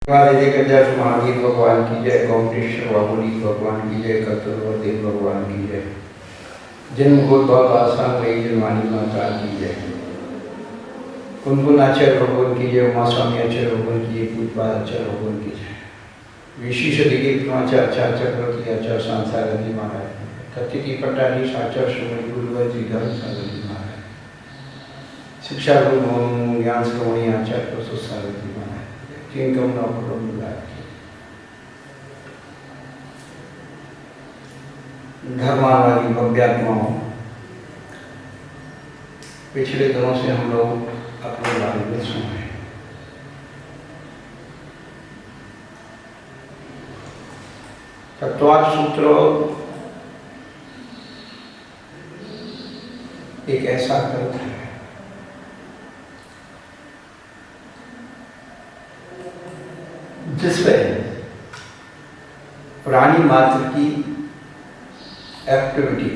जय गंजा महावीर भगवान की जय, गौमटेश्वर बाबुली भगवान की जय, कतुर्वदेव भगवान की जय, जन्म गोद आसान रही जन्मानी माता की जय, कुनकुन आचार्य भगवान की जय, उमा स्वामी आचार्य भगवान की जय, पूजपाद आचार्य भगवान की जय, विशिष्ट दिग्गज चक्रवर्ती आचार्य सांसारथी महाराज, कथिति पट्टाधीश आचार्य श्रीमती गुरुवर जी धर्म सारथी महाराज, शिक्षा गुरु ज्ञान श्रवणी आचार्य प्रसुत सारथी महाराज, धर्मावादी भव्यात्माओं, पिछले दिनों से हम लोग अपने बारे में सुन रहे हैं। तत्वार्थ सूत्र एक ऐसा ग्रंथ है जिसमें प्राणी मात्र की एक्टिविटी,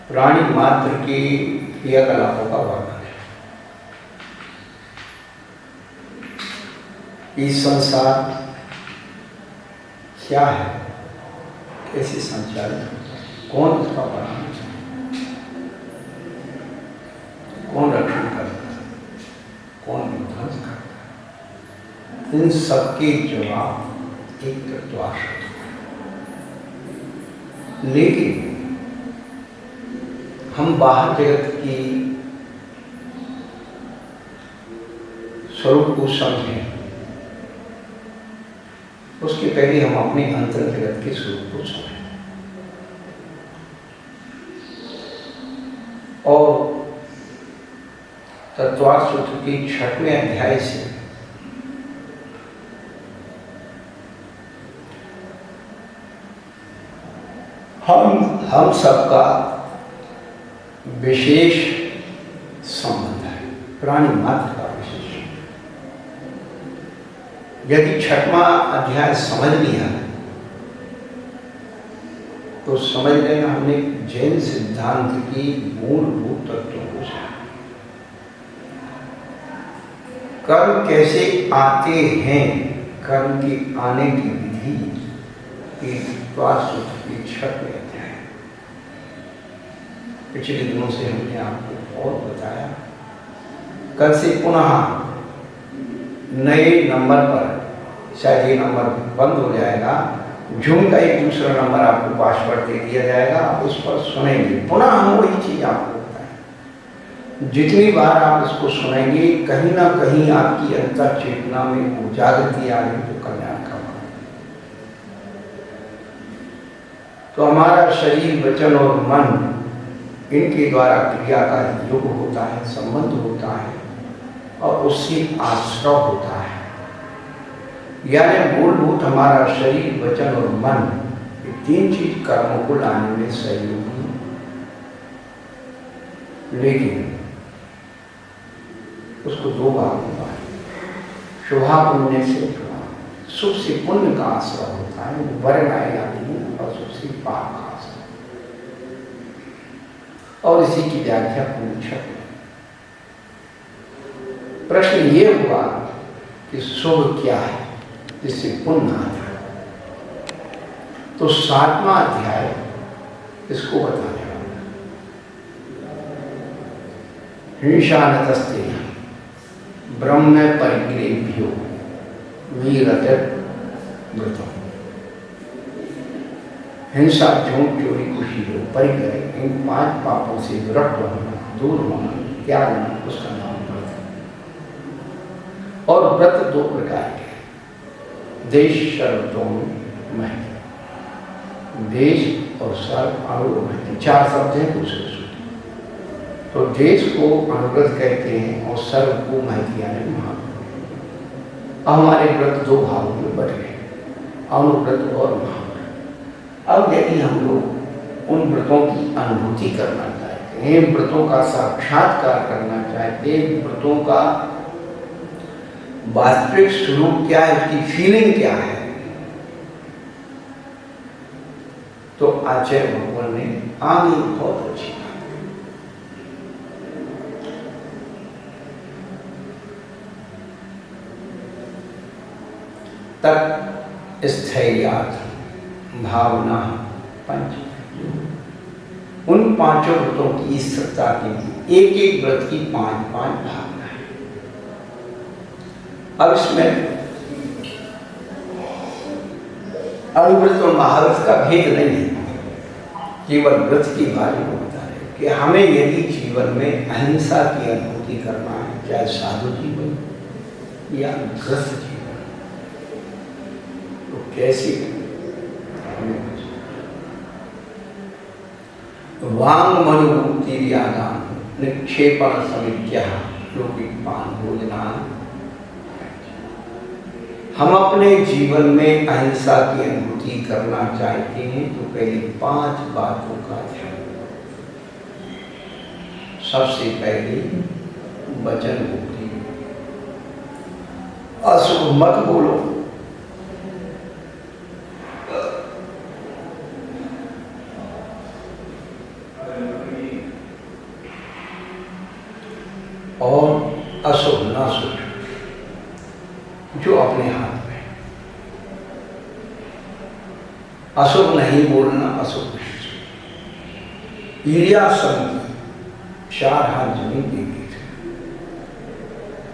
प्राणी मात्र की क्रियाकलापों का वर्णन है। ये संसार क्या है, कैसे संचालित होता है, कौन इसका बनाना चाहिए, कौन रक्षण करता है, कौन विध्वंस करता है, इन सबके जवाब एक तत्वार्थ। लेकिन हम बाहर जगत की स्वरूप को समझें, उसके पहले हम अपने अंतर जगत के स्वरूप को समझें। और तत्वार्थ सूत्र के 6वें अध्याय से हम सबका विशेष संबंध है, प्राणी मात्र का विशेष। यदि 6वां अध्याय समझ लिया तो समझ लेना हमने जैन सिद्धांत की मूलभूत तत्वों को समझा। कर्म कैसे आते हैं, कर्म के आने की विधि की सूत्र की 6वें अध्याय। पिछले दिनों से हमने आपको और बताया। कल से पुनः नए नंबर पर, शायद ये नंबर बंद हो जाएगा, जूम का एक दूसरा नंबर आपको पासवर्ड दे दिया जाएगा, आप उस पर सुनेंगे। पुनः हम वही चीज आपको बताएं। जितनी बार आप इसको सुनेंगे कहीं ना कहीं आपकी अंतर चेतना में जागृति आ रही तो कल्याण का। तो हमारा शरीर, वचन और मन, इनके द्वारा क्रिया का युग होता है, संबंध होता है और उससे आश्रय होता है। यानी मूलभूत हमारा शरीर, वचन और मन, ये 3 चीज कर्मों को लाने में सहयोगी। लेकिन उसको 2 भागों में, शुभा पुण्य से सुख से पुण्य का आश्रय होता है, वर्ण आदि, और सुख से पाप का आश्रय। और इसी की व्याख्या पूछा। प्रश्न ये हुआ कि शुभ क्या है जिससे पुण्य आता है। तो 7वां अध्याय इसको बताने वाला। हिंसानतस्ते ब्रह्म परिग्रहेभ्यो वीरत व्रतम्। हिंसा, झूठ, चोरी, कुशील, परिग्रह, इन 5 पापों से विरक्त होना, दूर होना, त्यागना, उसका नाम व्रत है। और व्रत 2 प्रकार के, देश, सर्व, महत्व। देश और सर्व, अनुव्रत, 4 शब्द हैं दूसरे सूत्र। तो देश को अनुव्रत कहते हैं और सर्व को महत्व यानी महाव्रत। हमारे व्रत 2 भागों में बट गए, अनुव्रत और महाव्रत। अब यदि हम लोग उन व्रतों की अनुभूति करना चाहते हैं, व्रतों का साक्षात्कार करना चाहते हैं, व्रतों का वास्तविक स्वरूप क्या है, उसकी फीलिंग क्या है, तो आचार्य भगवान ने आगे बहुत अच्छी बात। तत् स्थैर्यात् भावना पंच, उन पांचों व्रतों की स्थिरता के लिए एक एक व्रत की 5-5 भावना है। अब इसमें अनुव्रत और महाव्रत का भेद नहीं है, केवल व्रत के बारे में बता रहे कि हमें यदि जीवन में अहिंसा की अनुभूति करना है, चाहे साधु जीवन या ग्रस्त जीवन, तो कैसे वांग मनोमुक्तिर्यागान निक्षेपण समित्या लोकिपान भोजनान। हम अपने जीवन में अहिंसा की अनुभूति करना चाहते हैं तो पहले 5 बातों का ध्यान। सबसे पहले वचन मुक्ति, अशुभ मत बोलो, और अशुभ ना सोचो जो अपने हाथ में। अशुभ नहीं बोलना, अशुभ नहीं सोचना। ईर्ष्या 4 हाथ जमीन देती थे।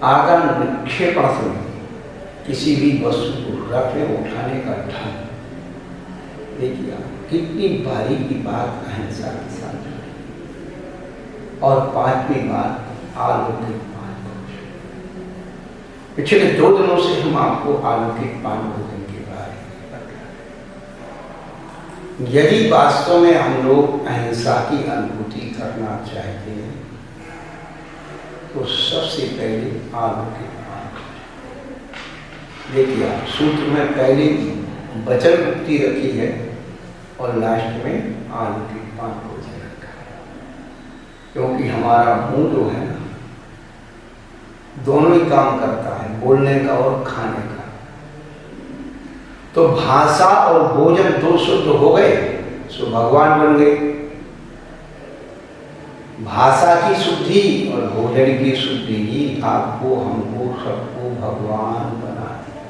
आगान निक्षेपण समिति, किसी भी वस्तु को रखने उठाने का ढंग। देखिए कितनी बारीकी बात अहिंसा के साथ। और 5वीं बात अलौकिक पान भोजन। पिछले 2 दिनों से हम आपको अलौकिक पान भोजन के बारे में बता रहे हैं। यदि वास्तव में हम लोग अहिंसा की अनुभूति करना चाहते हैं तो सबसे पहले अलौकिक पान भोजन। देखिए आप सूत्र में पहले वचन मुक्ति रखी है और लास्ट में अलौकिक पान भोजन रखा है, क्योंकि हमारा मुंह जो है दोनों ही काम करता है, बोलने का और खाने का। तो भाषा और भोजन 2 शुद्ध हो गए सो भगवान बन गए। भाषा की शुद्धि और भोजन की शुद्धि ही आपको, हमको, सबको भगवान बना दिया।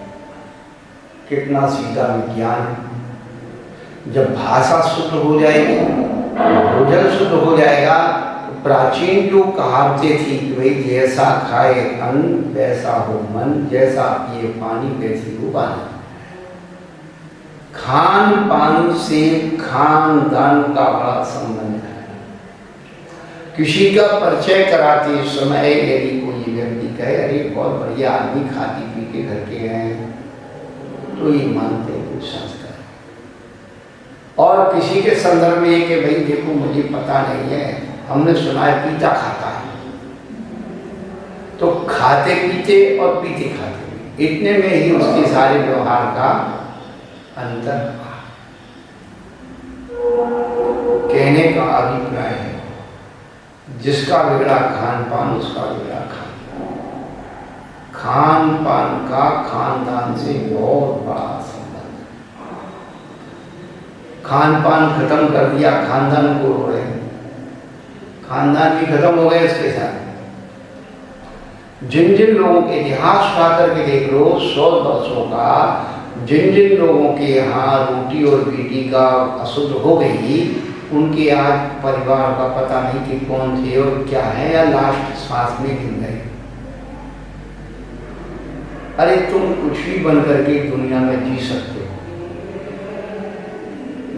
कितना सीधा विज्ञान। जब भाषा शुद्ध हो जाएगी, भोजन शुद्ध हो जाएगा। प्राचीन जो कहावतें थी कि भाई जैसा खाए अन्न वैसा हो मन, जैसा पिए पानी वैसी हो वाणी। खान पान से खानदान का बड़ा संबंध है। किसी का परिचय कराते समय यदि कोई व्यक्ति कहे अरे बहुत बढ़िया आदमी खाती पी के घर के हैं, तो ये मानते हैं संस्कार। और किसी के संदर्भ में कि भाई देखो मुझे पता नहीं है, हमने सुना है पीता खाता है, तो खाते पीते और पीते खाते इतने में ही उसके सारे व्यवहार का अंतर। कहने का अभिप्राय है जिसका बिगड़ा खान पान उसका बिगड़ा खान पान का खानदान से बहुत बड़ा संबंध। खान पान खत्म कर दिया, खानदान को रो रहे हैं, खानदान भी खत्म हो गए इसके साथ। जिन जिन लोगों के इतिहास उठा करके देख लो 100 वर्षों का, जिन जिन लोगों के यहाँ रोटी और बेटी का अशुद्ध हो गई, उनके आज परिवार का पता नहीं कि कौन थे और क्या है, या लास्ट सांस में गिर गए। अरे तुम कुछ भी बन करके दुनिया में जी सकते हो,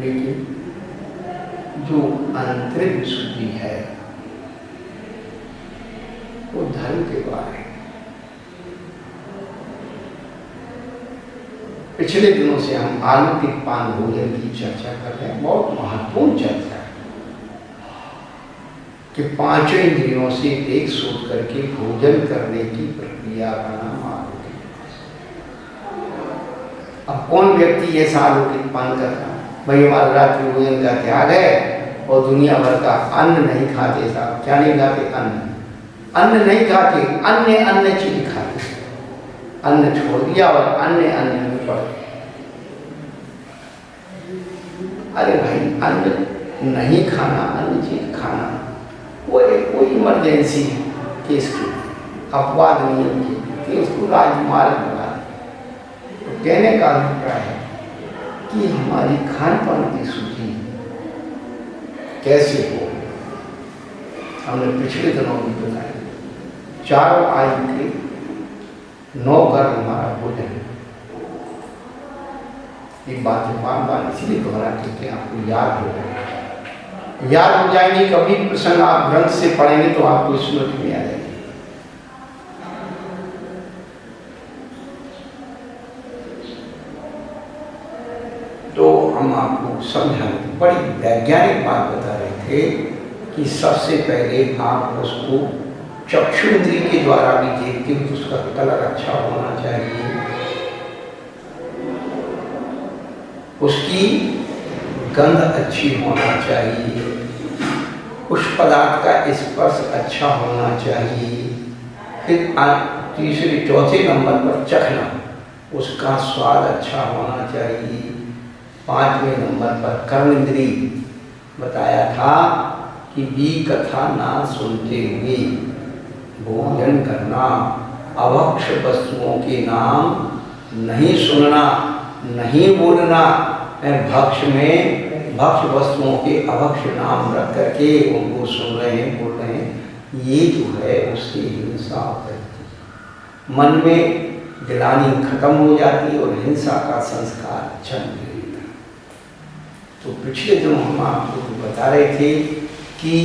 लेकिन जो आंतरिक शुद्धि है वो धर्म के बारे में। पिछले दिनों से हम अलौकिक पान भोजन की चर्चा कर रहे हैं। बहुत महत्वपूर्ण चर्चा है कि 5 इंद्रियों से एक सोच करके भोजन करने की प्रक्रिया का नाम अलौकिक। अब कौन व्यक्ति ऐसा अलौकिक पान करता है? भाई हमारा रात्रि भोजन का त्याग है और दुनिया भर का अन्न नहीं खाते। साहब क्या नहीं खाते? अन्न नहीं खाते, अन्य चीज खाते। अन्न छोड़ दिया और अन्य में पड़ गए। अरे भाई अन्न नहीं खाना, अन्य चीज खाना वो एक कोई इमरजेंसी केस की अपवाद नियम की उसको राजमार्ग बना। तो कहने का अभिप्राय है कि हमारी खान पान की सूची कैसे हो। हमने पिछले दिनों में बताया 4 आयु के 9 घर हमारा भोजन है। ये बातें बार बार इसलिए दोहराते कि आपको याद हो जाए, याद हो जाएंगे। कभी प्रसंग आप ग्रंथ से पढ़ेंगे तो आपको स्मृति में आ जाएगी। तो हम आपको समझाने बड़ी वैज्ञानिक बात बता रहे थे कि सबसे पहले आप उसको चक्षु इंद्रिय के द्वारा भी देखते हो, उसका कलर अच्छा होना चाहिए, उसकी गंध अच्छी होना चाहिए, उस पदार्थ का स्पर्श अच्छा होना चाहिए। फिर तीसरे चौथे नंबर पर चखना, उसका स्वाद अच्छा होना चाहिए। 5वें नंबर पर कर्म इंद्रिय बताया था कि भी कथा ना सुनते हुए भोजन करना, अभक्ष वस्तुओं के नाम नहीं सुनना, नहीं बोलना। भक्ष में भक्ष वस्तुओं के अभक्ष नाम रख करके उनको सुन रहे हैं, बोल रहे हैं, ये जो है उसकी हिंसा करती, मन में गिलानी खत्म हो जाती और हिंसा का संस्कार जन्म लेता। तो पिछले दिनों हम आपको बता रहे थे कि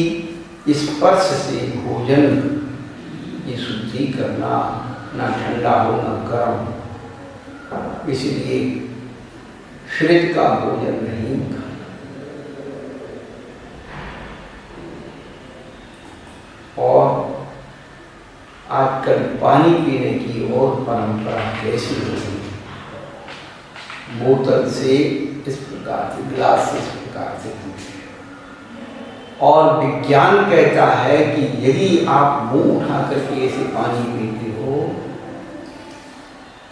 स्पर्श से भोजन की शुद्धि करना, ना ठंडा हो ना गर्म, इसलिए शरीर का भोजन नहीं खाना। और आजकल पानी पीने की और परंपरा कैसी हो गई, बोतल से इस प्रकार से, गिलास से इस प्रकार से। और विज्ञान कहता है कि यदि आप मुंह उठा करके ऐसे पानी पीते हो,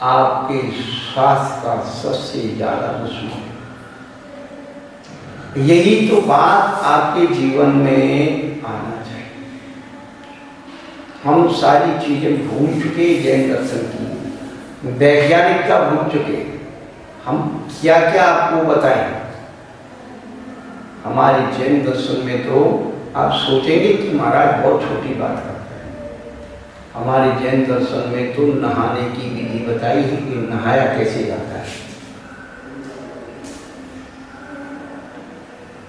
आपके स्वास्थ्य का सबसे ज्यादा दुश्मन। यही तो बात आपके जीवन में आना चाहिए। हम सारी चीजें भूल चुके, जैन दर्शन की वैज्ञानिकता भूल चुके। हम क्या क्या आपको बताएं। हमारे जैन दर्शन में तो आप सोचेंगे कि महाराज बहुत छोटी बात करते हैं। हमारे जैन दर्शन में तो नहाने की विधि बताई है कि नहाया कैसे जाता है।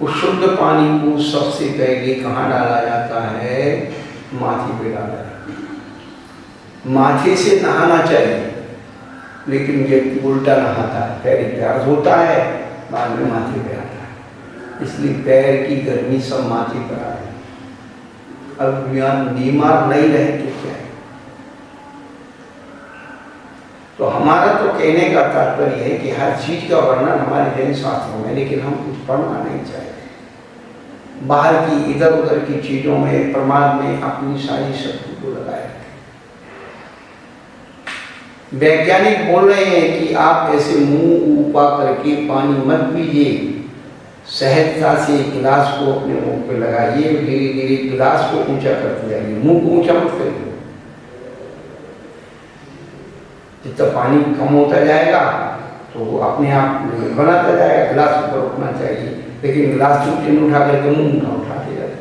उस शुद्ध पानी को सबसे पहले कहाँ डाला जाता है? माथे पे डाला जाता है। माथे से नहाना चाहिए, लेकिन व्यक्ति उल्टा नहाता है, पैर दर्द होता है, बाद में माथे पे आता है। इसलिए पैर की गर्मी सब माथे पर आ रही। अब बीमार नहीं रहे तो क्या है? तो हमारा तो कहने का तात्पर्य है कि हर चीज का वर्णन हमारे जैन शास्त्रों में, लेकिन हम कुछ पढ़ना नहीं चाहते। बाहर की इधर उधर की चीजों में, प्रमाद में अपनी सारी शक्ति को लगाए रखें। वैज्ञानिक बोल रहे हैं कि आप ऐसे मुंह ऊपा करके पानी मत पीजिए, सहजता से गिलास को अपने मुंह पे लगाइए, धीरे धीरे गिलास को ऊंचा करते जाइए, मुंह को ऊंचा मत करिए। जितना पानी कम होता जाएगा तो वो अपने आप बनाता जाएगा, गिलास ऊपर उठना चाहिए, लेकिन गिलास ऊंचे उठा करके मुंह उठाते जाते।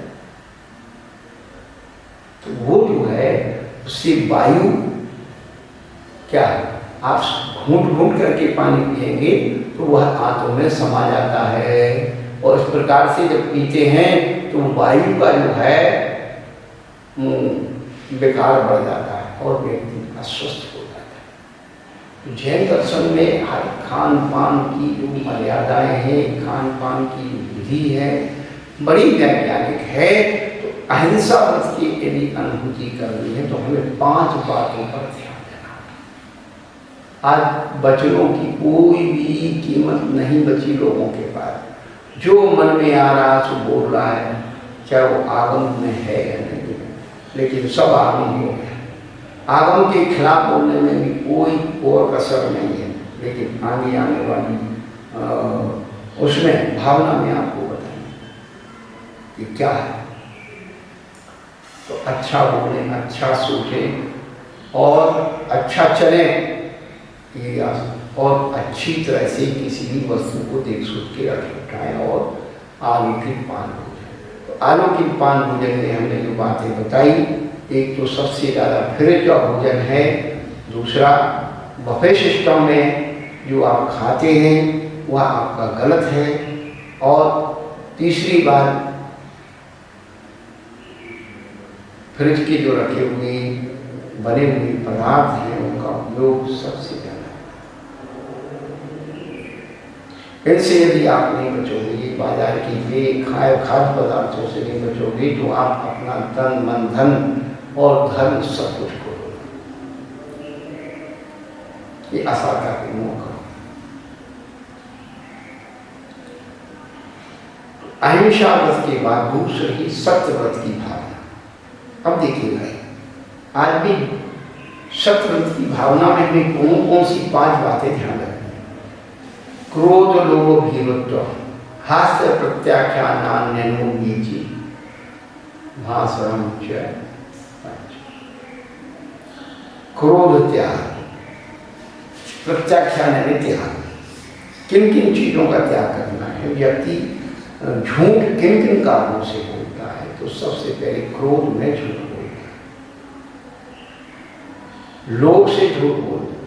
तो वो जो है उससे वायु क्या है, आप घूंट घूंट करके पानी पिएंगे तो वह आंतों में समा जाता है, और इस प्रकार से जब पीते हैं तो वायु का जो है बेकार बढ़ जाता है और व्यक्ति अस्वस्थ हो जाता है। तो जैन दर्शन में हर खान पान की जो मर्यादाएं हैं, खान पान की विधि है, बड़ी वैज्ञानिक है। तो अहिंसा व्रत की यदि अनुभूति करनी है तो हमें 5 बातों पर ध्यान देना। आज वचनों की कोई भी कीमत नहीं बची लोगों के पास। जो मन में आ रहा सो बोल रहा है, चाहे वो आगम में है या नहीं, लेकिन सब आगम हो गया। आगम के खिलाफ बोलने में भी कोई और कसर नहीं है, लेकिन आगे आने वाली उसमें भावना में आपको बताएं कि क्या है। तो अच्छा बोलें, अच्छा सोचें और अच्छा चलें, ये आसान। और अच्छी तरह से किसी भी वस्तु को देख सोच के रख उठाएं और आलौकिक पान भोजन। तो आलौकिक पान भोजन में हमने जो बातें बताई, एक तो सबसे ज़्यादा फ्रिज का भोजन है, दूसरा बफे सिस्टम में जो आप खाते हैं वह आपका गलत है, और तीसरी बात फ्रिज के जो रखे हुए बने हुए पदार्थ हैं उनका उपयोग सबसे ज़्यादा। इनसे यदि आप नहीं बचोगे, बाजार की खाद्य पदार्थों से नहीं बचोगे, तो आप अपना तन मन धन और धर्म सब कुछ खोलोगे। ये असाधा के मुँह का। अहिंसा व्रत के बाद दूसरी सत्य व्रत की भावना। अब देखिएगा, आज भी सत्य व्रत की भावना में हमें कौन कौन सी 5 बातें ध्यान रखनी। क्रोध लोभ भीरुत्व हास्य प्रत्याख्यानान्यनो बीजी भाषणम च। क्रोध त्याग, प्रत्याख्यान है त्याग। किन किन चीजों का त्याग करना है? व्यक्ति झूठ किन किन कारणों से बोलता है? तो सबसे पहले क्रोध में झूठ बोलता है, लोग से झूठ बोलता है,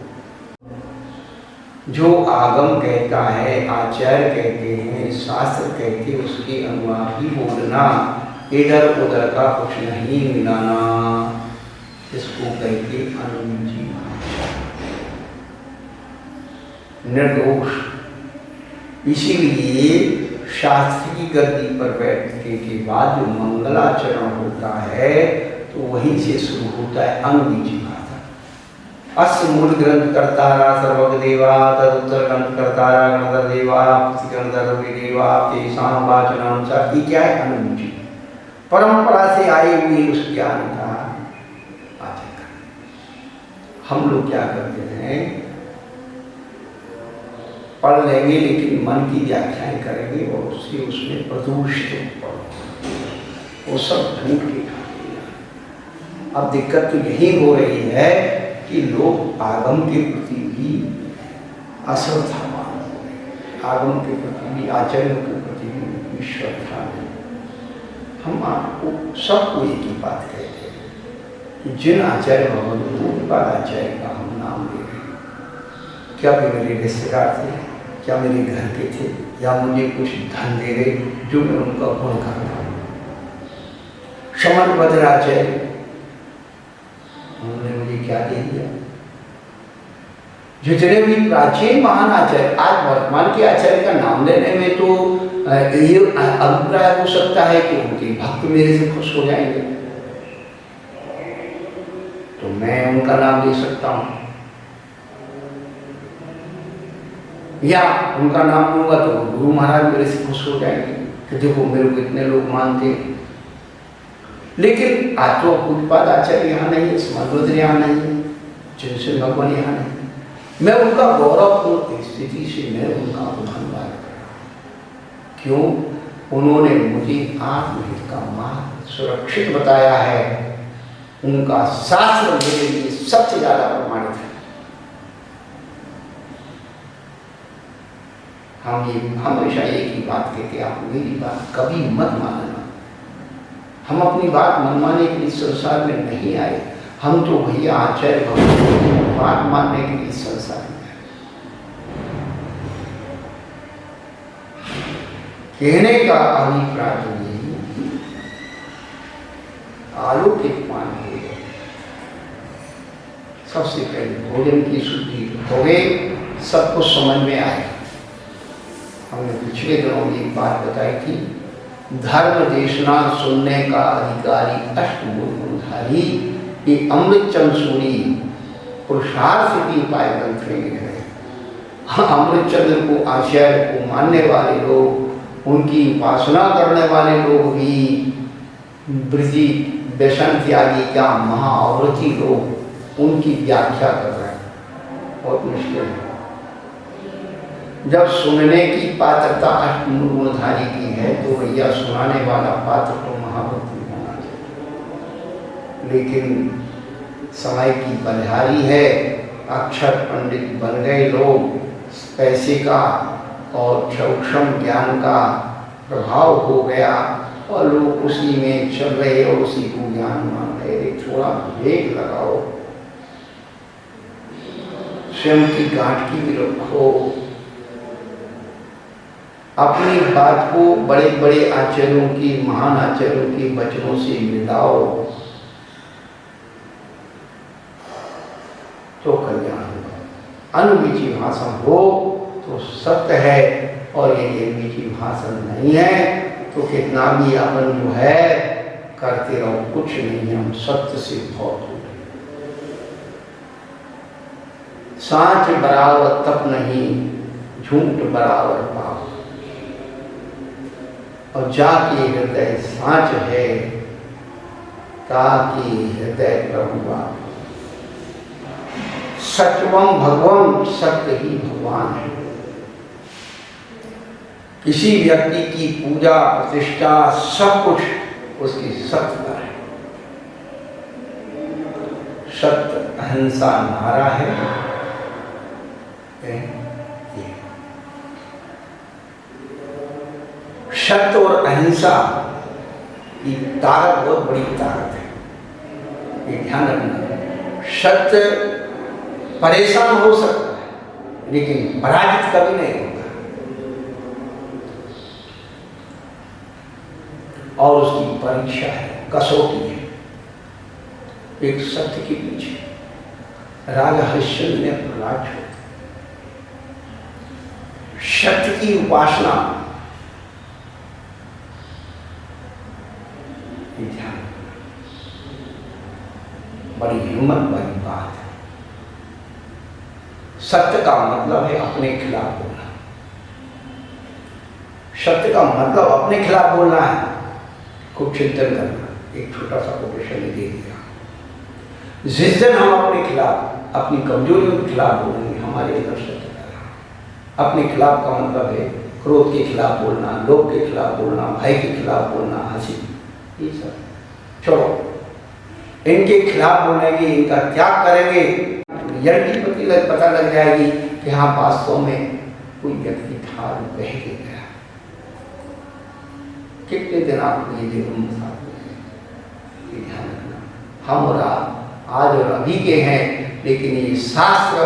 जो आगम कहता है, आचार्य कहते हैं, शास्त्र कहते हैं, उसके अनुवाद ही बोलना, इधर उधर का कुछ नहीं मिलाना, इसको कहते अनुनिजी भाषा, निर्दोष। इसीलिए शास्त्र की गद्दी पर बैठने के बाद जो मंगलाचरण होता है तो वहीं से शुरू होता है अनुनिजी भाषा। अस्य मूल ग्रंथ कर्तारा सर्वग देवा, तदुत्तर ग्रंथ कर्तारा गणधर देवा, गणधर देवा, तेषां वाचनानुसार। ये क्या है? अनुनिजी, परंपरा से आए हुए उस ज्ञान का आचरण। हम लोग क्या करते हैं, पढ़ लेंगे लेकिन मन की व्याख्याएं करेंगे और उससे उसमें प्रदूषित पढ़ो, वो सब झूठ के खाते। अब दिक्कत तो यही हो रही है कि लोग आगम के प्रति भी अश्रद्धावान हो रहे, आगम के प्रति भी, आचार्यों के प्रति भी श्रद्धा नहीं। हम आपको सबको एक ही बात कहते हैं कि जिन आचार्य आचार्य का हम नाम ले रहे हैं, क्या वे मेरे रिश्तेदार थे, क्या मेरे घर के थे, या मुझे कुछ धन दे गए जो मैं उनका गुण करता हूँ। समन्वय आचार्य उन्होंने मुझे क्या दे दिया? जितने भी प्राचीन महान आचार्य, आज वर्तमान के आचार्य का नाम लेने में तो ये अभिप्राय हो सकता है कि उनके भक्त मेरे से खुश हो जाएंगे, तो मैं उनका नाम ले सकता हूँ, या उनका नाम लूंगा तो गुरु महाराज मेरे से खुश हो जाएंगे कि देखो मेरे को इतने लोग मानते हैं। लेकिन आज तो उत्पाद आचार्य यहाँ नहीं है, समन्वय यहाँ नहीं है, जिनसे भगवान यहाँ नहीं है। मैं उनका गौरवपूर्ण स्थिति से मैं उनका धन्यवाद कर रहा हूँ। क्यों? उन्होंने मुझे आत्महित का मार्ग सुरक्षित बताया है। उनका शास्त्र मेरे लिए सबसे ज्यादा प्रमाणित है। हम ये हमेशा एक ही बात कहते हैं, आप मेरी बात कभी मत मानना। हम अपनी बात मनवाने के लिए संसार में नहीं आए, हम तो भैया आचार्य भगवान बात मानने के लिए संसार में आए। कहने का अभिप्राय तो यही है, अलौकिक पान हो गए। सबसे पहले भोजन की शुद्धि हो गई, सब कुछ समझ में आए। हमने पिछले दिनों में एक बात बताई थी, धर्म देशना सुनने का अधिकारी अष्टमूल गुणधारी, ये अमृतचंद सूरी पुरुषार्थ सिद्धि उपाय ग्रंथ में लिख रहे हैं। अमृतचंद्र को आचार्य को मानने वाले लोग, उनकी उपासना करने वाले लोग भी, ब्रजी व्यसन त्यागी क्या महाव्रती लोग उनकी व्याख्या कर रहे हैं। बहुत मुश्किल है। जब सुनने की पात्रता अष्टमूल गुणधारी की है तो भैया सुनाने वाला पात्र तो महाव्रती होना चाहिए। लेकिन समय की बलिहारी है, अक्षर पंडित बन गए लोग, पैसे का और सूक्ष्म ज्ञान का प्रभाव हो गया और लोग उसी में चल रहे और उसी को ज्ञान मान रहे। थोड़ा विवेक लगाओ, स्वयं की गांठ की भी रखो, अपनी बात को बड़े बड़े आचार्यों की, महान आचार्यों के वचनों से मिलाओ तो कल्याण होगा। अनुविची भाषण हो तो सत्य है, और यदि अनुविची भाषण नहीं है तो कितना भी अपन जो है करते रहो, कुछ नहीं, हम सत्य से बहुत दूर। सांच बराबर तप नहीं, झूठ बराबर पाप, और जाके हृदय सांच है, ताकि हृदय प्रभु। सत्यवम भगवान, सत्य ही भगवान है। किसी व्यक्ति की पूजा प्रतिष्ठा सब कुछ उसकी सत्य पर है। सत्य अहिंसा नारा है। सत्य और अहिंसा की ताकत बहुत बड़ी ताकत है, ये ध्यान रखना। सत्य परेशान हो सकता है लेकिन पराजित कभी नहीं होगा, और उसकी परीक्षा है, कसौटी है। एक सत्य के पीछे राजा हरिश्चंद्र ने प्रहलाद छोड़ा। सत्य की उपासना, ध्यान, बड़ी हिम्मत वाली बात है। सत्य का मतलब है अपने खिलाफ बोलना। सत्य का मतलब अपने खिलाफ बोलना है। खूब चिंतन करना। एक छोटा सा कोटेशन दे दिया, जिस दिन हम अपने खिलाफ, अपनी कमजोरियों के खिलाफ बोलेंगे, हमारे अंदर सत्य पैदा। अपने खिलाफ का मतलब है क्रोध के खिलाफ बोलना, लोभ के खिलाफ बोलना, भय के खिलाफ बोलना, हंसी, ये सब छोड़ो। इनके खिलाफ बोलेंगे, इनका त्याग करेंगे, रियलिटी पता लग जाएगी कि हाँ वास्तव में कोई व्यक्ति था जो बह के गया। कितने दिन आपको ये जीवन साथ में ध्यान रखना। हम और आप आज और अभी के हैं, लेकिन ये शास्त्र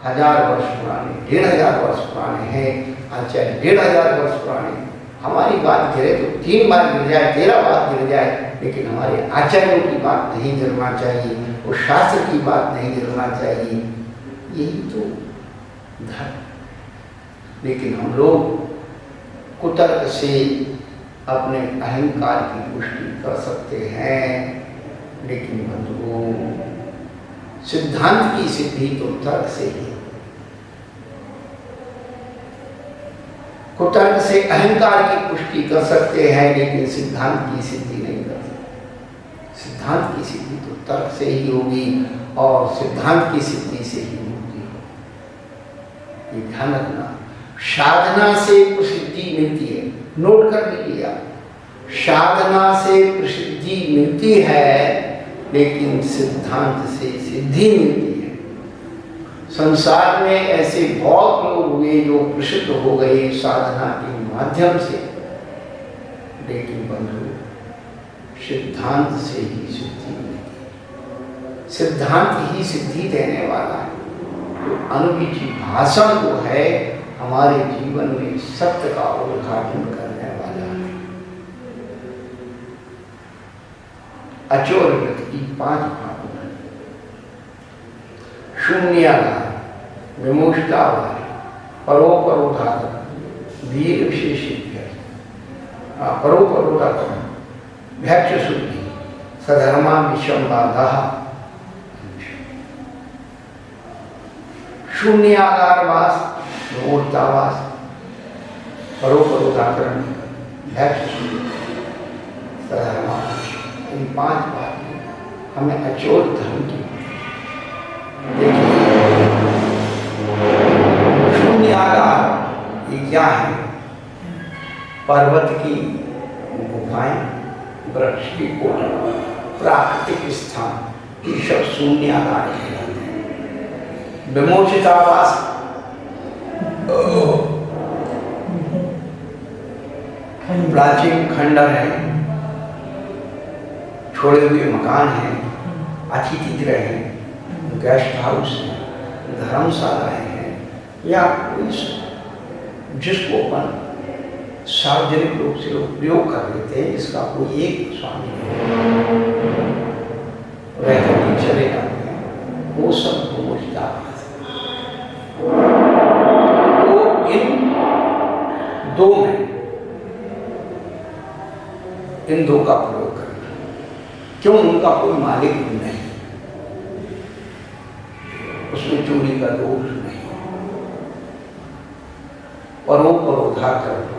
1000 वर्ष पुराने, 1500 वर्ष पुराने हैं। आचार्य 1500 वर्ष पुराने। हमारी बात गिरे तो 3 बार गिर जाए, 13 बार गिर जाए, लेकिन हमारे आचार्यों की बात नहीं गिरना चाहिए, वो शास्त्र की बात नहीं गिरना चाहिए। यही तो धर्म। लेकिन हम लोग कुतर्क से अपने अहंकार की पुष्टि कर सकते हैं, लेकिन बंधुओं सिद्धांत की सिद्धि तो तर्क से ही। कुतर्क से अहंकार की पुष्टि कर सकते हैं, लेकिन सिद्धांत की सिद्धि नहीं कर सकते। सिद्धांत की सिद्धि तो तर्क से ही होगी, और सिद्धांत की सिद्धि से ही मुक्ति होगी। ये ध्यान रखना। साधना से प्रसिद्धि मिलती है, नोट कर लीजिए आप। साधना से प्रसिद्धि मिलती है, लेकिन सिद्धांत से सिद्धि मिलती है। संसार में ऐसे बहुत लोग हुए जो प्रसिद्ध हो गए साधना के माध्यम से, लेकिन बंधु सिद्धांत से ही सिद्धि मिलती है। सिद्धांत ही सिद्धि देने वाला है। तो अनुविची भाषण जो है हमारे जीवन में सत्य का उद्घाटन करने वाला है। अचोर व्रत की 5 भावना: शून्यागार, विमुष्टावार, परोपरोधाकर, वीर विशेषज्ञ, परोपरोधाकर, भैक्ष शुद्धि, सधर्मा विषमबाधा। शून्यागारवास, विमुष्टावास, परोपरोधाकरण, भैक्ष शुद्धि, सधर्मा। इन 5 बातें हमें अचोर धर्म की। शून्यागार ये क्या है? पर्वत की गुफाएं, वृक्ष की कोठा, प्राकृतिक स्थान, ये सब शून्यागार कहलाते हैं। विमोचितावास, प्राचीन खंडर है, छोड़े हुए मकान हैं, अतिथि गृह हैं, गेस्ट हाउस हैं, धर्मशालाएं हैं, या जिसको अपन सार्वजनिक रूप से उपयोग कर लेते हैं, जिसका कोई एक स्वामी रहते चले जाते हैं, वो सब विमोचितावास है। तो इन दो में इन दो का प्रयोग करना, क्यों? उनका कोई मालिक नहीं, उसमें चोरी का दोष नहीं, परोपरोधार करना।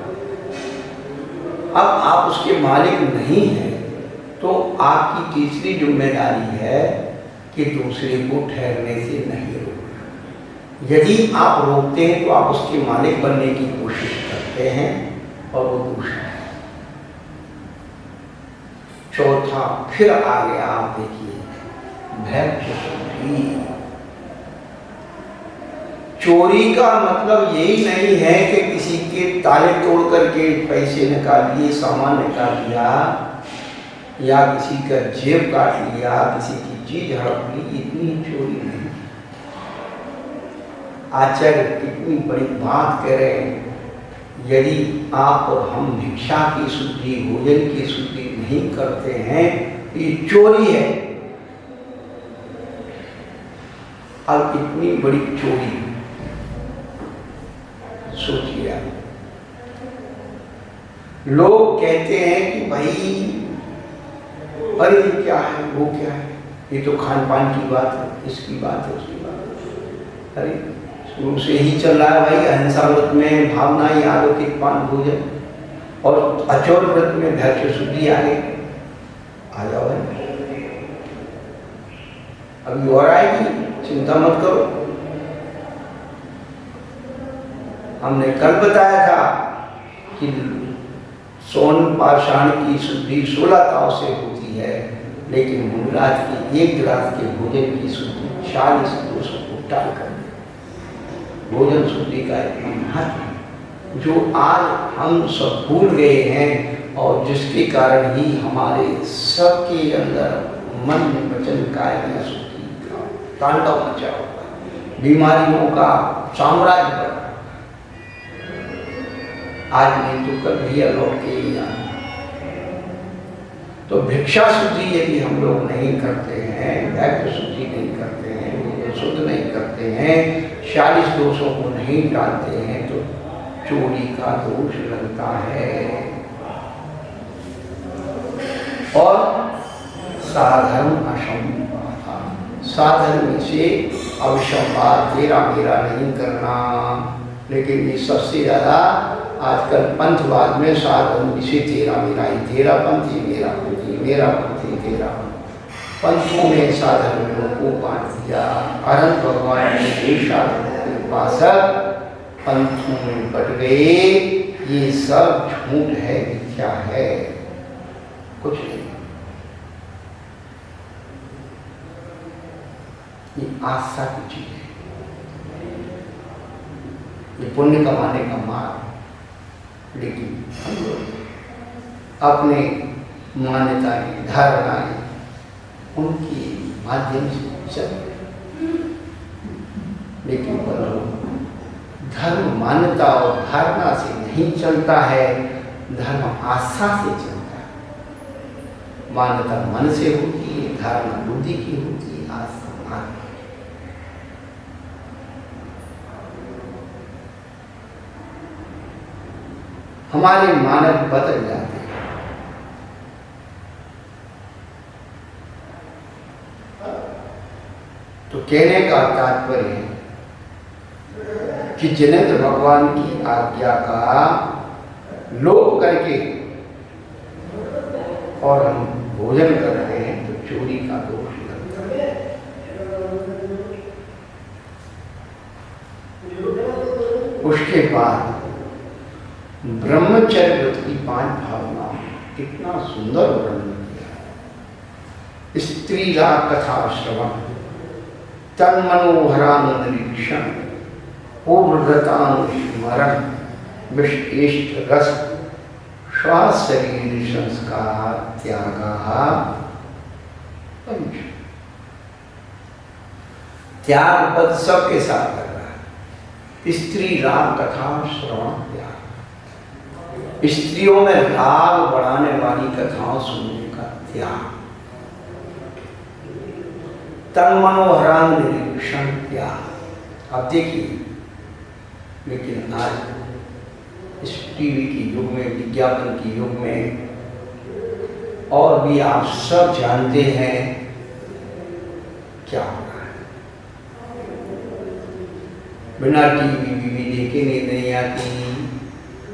अब आप उसके मालिक नहीं हैं, तो आपकी तीसरी जिम्मेदारी है कि दूसरे को ठहरने से नहीं रोकना। यदि आप रोकते हैं तो आप उसके मालिक बनने की कोशिश करते हैं, और वो दूसरा है। चौथा फिर आ गया, आप देखिए, भैक्षुद्धि। चोरी का मतलब यही नहीं है कि किसी के ताले तोड़ करके पैसे निकाल लिए, सामान निकाल लिया, या किसी का जेब काट लिया, किसी की चीज हड़प ली, इतनी चोरी नहीं। आचार्य कितनी बड़ी बात कह रहे हैं, यदि आप और हम भिक्षा की शुद्धि, भोजन की शुद्धि नहीं करते हैं, ये चोरी है। अब इतनी बड़ी चोरी सोचिए। लोग कहते हैं कि भाई अरे ये क्या है, वो क्या है, ये तो खान पान की बात है, इसकी बात है, उसकी बात है। अरे शुरू से ही चल रहा है भाई, अहिंसा व्रत में भावना ही आलोकित पान भोजन, और अचोर व्रत में भैक्ष शुद्धि आगे आ जाओ भाई, अभी और आएगी, चिंता मत करो। हमने कल बताया था कि सोन पाषाण की शुद्धि 16 ताव से होती है, लेकिन मुंगराज की एक गिलास के भोजन की शुद्धि 40 दोष को टाल कर दे। भोजन शुद्धि का इतना महत्व जो आज हम सब भूल गए हैं, और जिसके कारण ही हमारे सबके अंदर मन वचन काया में शुद्धि का तांडव मचा हुआ है, बीमारियों का साम्राज्य बना। आज नहीं तो कल भैया लौट के ही आना। तो भिक्षा शुद्धि यदि हम लोग नहीं करते हैं, भैक्ष शुद्धि नहीं करते हैं, शुद्ध नहीं करते हैं, 40 दोषों को नहीं डालते हैं, तो चोरी का दोष लगता है। और साधर्म असंवाद, साधर्म से अविसंवाद, तेरा मेरा नहीं करना। लेकिन ये सबसे ज़्यादा आजकल पंथवाद में साधर्म से तेरा मेरा ही, तेरा पंथ ही मेरा पंथ ही, मेरा पंथ ही तेरा पंथ। पंथों में साधर्मियों को बांट दिया। अनंत भगवान ने साधर्म के उपासक पंथों में बट गए। ये सब झूठ है, मिथ्या है, कुछ नहीं। ये आस्था की चीज है, ये पुण्य कमाने का मार्ग। लेकिन हम लोग अपने मान्यताएं, धारणाएं, उनके माध्यम से चल, लेकिन धर्म मान्यता और धारणा से नहीं चलता है, धर्म आस्था से चलता है। मान्यता मन से होती है, धारणा बुद्धि की होती है, आस्था मान। हमारे मानक बदल जाते हैं। तो कहने का तात्पर्य है कि जिनेंद्र भगवान की आज्ञा का लोप करके और हम भोजन करते हैं तो चोरी का दोष लगता है। उसके बाद ब्रह्मचर्य व्रत की 5 भावना, कितना सुंदर वर्णन किया। स्त्रीला कथा श्रवण, तन मनोहरानुनिरीक्षण पूर्वगतानुस्मरण विशिष्ट रस शरीर संस्कार त्यागा पंच। त्याग पद सबके साथ कर रहा है। स्त्री राग कथा श्रवण त्याग, स्त्रियों में राग बढ़ाने वाली कथाओं सुनने का त्याग, तन मनोहरान निरीक्षण त्याग। आप देखिए, लेकिन आज इस टीवी की युग में, विज्ञापन की युग में, और भी आप सब जानते हैं क्या हो रहा है। बिना टीवी बीवी देखे नींद नहीं आती।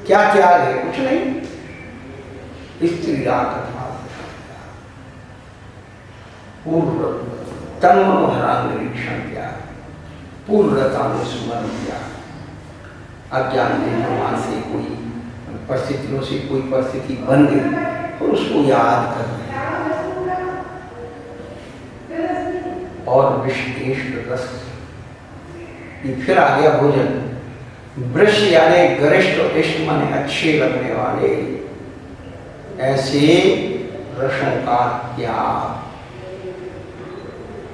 क्या त्याग है? कुछ नहीं। स्त्री राग कथा पूर्व तन मनोहरान निरीक्षण त्याग, पूर्वतानुस्मरण त्याग। अज्ञान से कोई परिस्थितियों से कोई परिस्थिति बन गई और उसको याद कर रहे, और विशेष रस। ये फिर आ गया भोजन। वृक्ष यानी गरिष्ठ इष्ट माने अच्छे लगने वाले ऐसे रसों का त्याग।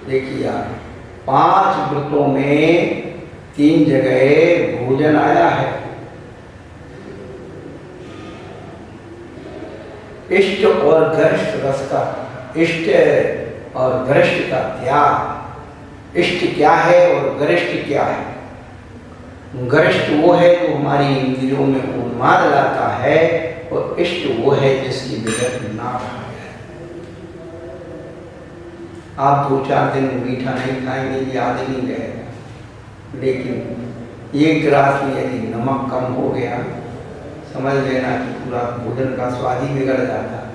देखिए यार, 5 व्रतों में 3 जगह भोजन आया है। इष्ट और गरिष्ठ रस का, इष्ट और गरिष्ठ का त्याग। इष्ट क्या है और गरिष्ठ क्या है? गरिष्ठ वो है जो हमारी इंद्रियों में उन्माद लाता है, और इष्ट वो है जिसकी विगत ना रहा है। आप 2-4 दिन मीठा नहीं खाएंगे, याद ही नहीं रहेगा। लेकिन एक गिलास में यदि नमक कम हो गया, समझ लेना कि पूरा भोजन का स्वाद ही बिगड़ जाता है।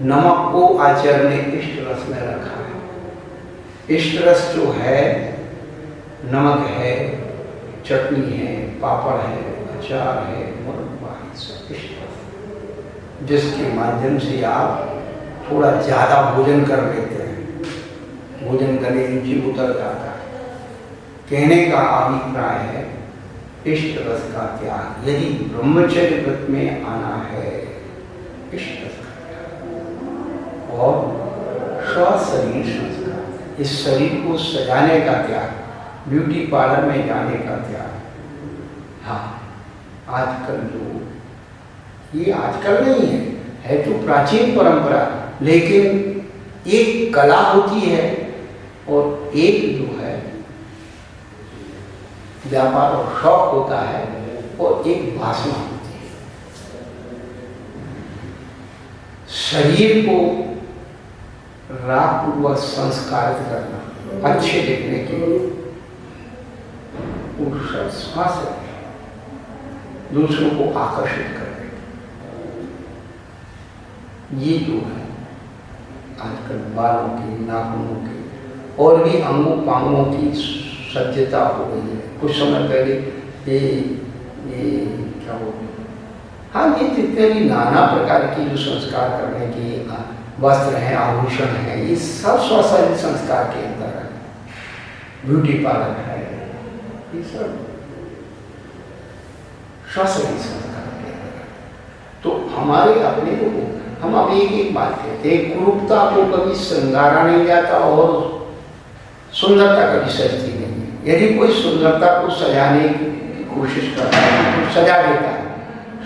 नमक को आचार्य ने इष्ट रस में रखा है। इष्ट रस जो है, नमक है, चटनी है, पापड़ है, अचार है, मुरब्बा है, सब इष्ट रस, जिसके माध्यम से आप थोड़ा ज्यादा भोजन कर लेते हैं, भोजन करने रुचि उतर जाता है। कहने का अभिप्राय है इष्ट रस का त्याग। यदि ब्रह्मचर्य व्रत में आना है, इष्ट रस का त्याग, और शरीर संस्कार, इस शरीर को सजाने का त्याग, ब्यूटी पार्लर में जाने का त्याग। हाँ, आजकल जो ये आजकल नहीं है तो प्राचीन परंपरा, लेकिन एक कला होती है और एक जो है व्यापार और शौक होता है, और एक वासना होती है। शरीर को रागपूर्वक संस्कारित करना, अच्छे दिखने के लिए, श्वास दूसरों को आकर्षित करने, ये जो है आजकल बालों की, नाखूनों की और भी अंगों पांगों की सज्जता हो गई है। कुछ समय पहले ये क्या हो, हाँ, ये जितने भी नाना प्रकार की जो संस्कार करने की वस्त्र हैं, आभूषण हैं, ये सब स्वशरीर संस्कार के अंदर है। ब्यूटी पार्लर है, ये सब स्वशरीर संस्कार के अंदर है। तो हमारे अपने को हम अब एक बात कहते हैं, कुरूपता को कभी श्रृंगारा नहीं जाता और सुंदरता कभी सजती नहीं है। यदि कोई सुंदरता को सजाने की कोशिश करता है तो सजा देता है,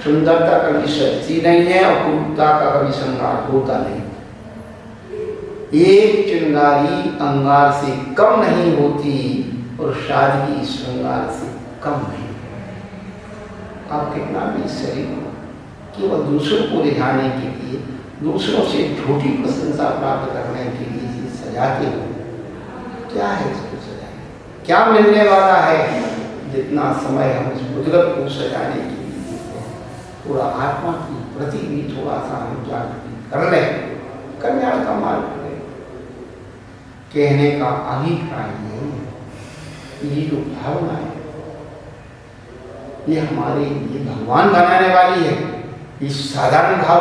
सुंदरता कभी सजती नहीं है और कुरूपता का कभी श्रृंगार होता नहीं। एक चिंगारी अंगार से कम नहीं होती और सादगी श्रृंगार से कम नहीं। आप कितना भी शरीर केवल दूसरों को रिझाने के लिए, दूसरों से झूठी प्रशंसा प्राप्त करने के लिए सजाते हो, क्या है इसको सजाने? क्या मिलने वाला है? जितना समय हम इस बुजुर्ग को सजाने के लिए देते हैं, थोड़ा आत्मा की प्रति भी थोड़ा सा हम जागृति कर लें, कल्याण का मार्ग करें। कहने का अभिप्राय ये जो भावना है, ये हमारे ये भगवान बनाने वाली है। इस साधारण भाव